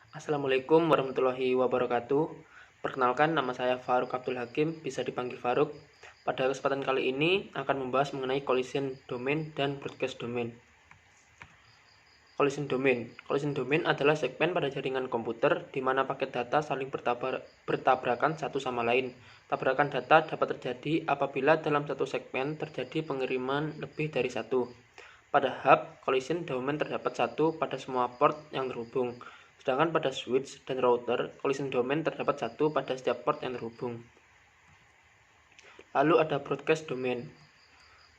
Assalamualaikum warahmatullahi wabarakatuh. Perkenalkan, nama saya Faruk Abdul Hakim, bisa dipanggil Faruk. Pada kesempatan kali ini akan membahas mengenai collision domain dan broadcast domain. Collision domain adalah segmen pada jaringan komputer di mana paket data saling bertabrakan satu sama lain. Tabrakan data dapat terjadi apabila dalam satu segmen terjadi pengiriman lebih dari satu. Pada hub, collision domain terdapat satu pada semua port yang terhubung. Sedangkan pada switch dan router, collision domain terdapat satu pada setiap port yang terhubung. Lalu ada broadcast domain.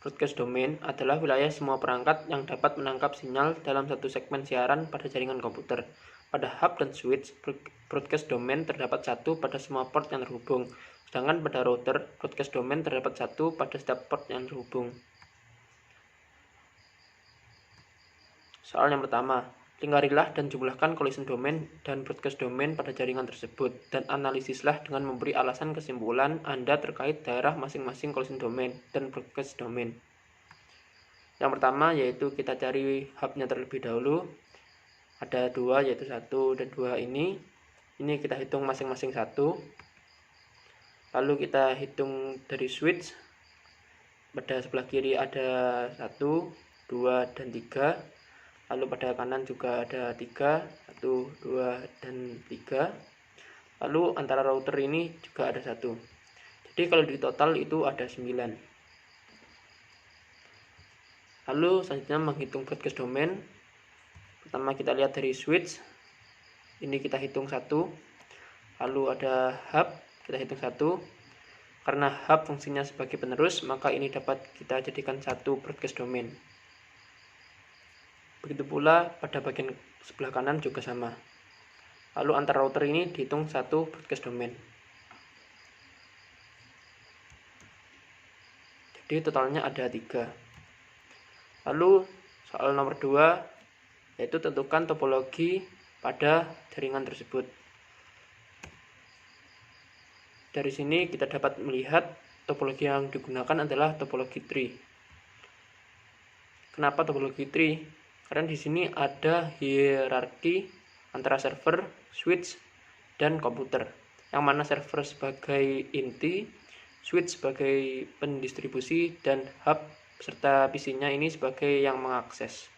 Broadcast domain adalah wilayah semua perangkat yang dapat menangkap sinyal dalam satu segmen siaran pada jaringan komputer. Pada hub dan switch, broadcast domain terdapat satu pada semua port yang terhubung. Sedangkan pada router, broadcast domain terdapat satu pada setiap port yang terhubung. Soal yang pertama, lingkarilah dan jumlahkan collision domain dan broadcast domain pada jaringan tersebut, dan analisislah dengan memberi alasan kesimpulan Anda terkait daerah masing-masing collision domain dan broadcast domain. Yang pertama yaitu kita cari hubnya terlebih dahulu. Ada dua, yaitu 1 dan 2 ini. Ini kita hitung masing-masing 1. Lalu kita hitung dari switch. Pada sebelah kiri ada 1, 2, dan 3. Lalu pada kanan juga ada 3, 1, 2, dan 3. Lalu antara router ini juga ada 1. Jadi kalau di total itu ada 9. Lalu selanjutnya menghitung broadcast domain. Pertama kita lihat dari switch. Ini kita hitung 1. Lalu ada hub, kita hitung 1. Karena hub fungsinya sebagai penerus, maka ini dapat kita jadikan 1 broadcast domain. Begitu pula pada bagian sebelah kanan juga sama. Lalu antar router ini dihitung 1 broadcast domain. Jadi totalnya ada 3. Lalu soal nomor 2 yaitu tentukan topologi pada jaringan tersebut. Dari sini kita dapat melihat topologi yang digunakan adalah topologi tree. Kenapa topologi tree? Karena di sini ada hierarki antara server, switch, dan komputer. Yang mana server sebagai inti, switch sebagai pendistribusi, dan hub serta PC-nya ini sebagai yang mengakses.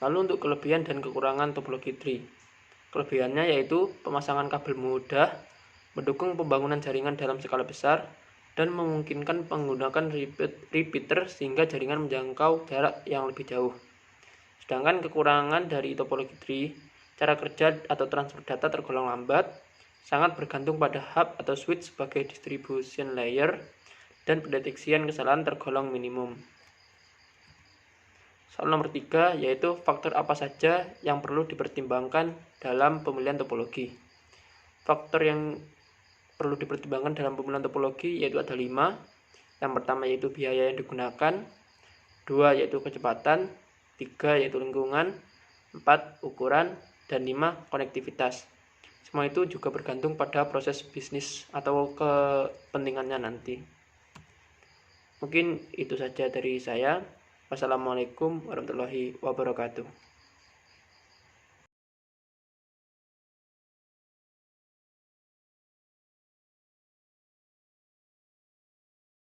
Lalu untuk kelebihan dan kekurangan topologi tree. Kelebihannya yaitu pemasangan kabel mudah, mendukung pembangunan jaringan dalam skala besar, dan memungkinkan menggunakan repeater sehingga jaringan menjangkau jarak yang lebih jauh. Sedangkan kekurangan dari topologi tree, cara kerja atau transfer data tergolong lambat, sangat bergantung pada hub atau switch sebagai distribution layer, dan pendeteksian kesalahan tergolong minimum. Soal nomor 3 yaitu faktor apa saja yang perlu dipertimbangkan dalam pemilihan topologi. Faktor yang perlu dipertimbangkan dalam pemilihan topologi yaitu ada 5. Yang pertama yaitu biaya yang digunakan, 2 yaitu kecepatan, 3 yaitu lingkungan, 4 ukuran, dan 5 konektivitas. Semua itu juga bergantung pada proses bisnis atau kepentingannya nanti. Mungkin itu saja dari saya. Wassalamualaikum warahmatullahi wabarakatuh.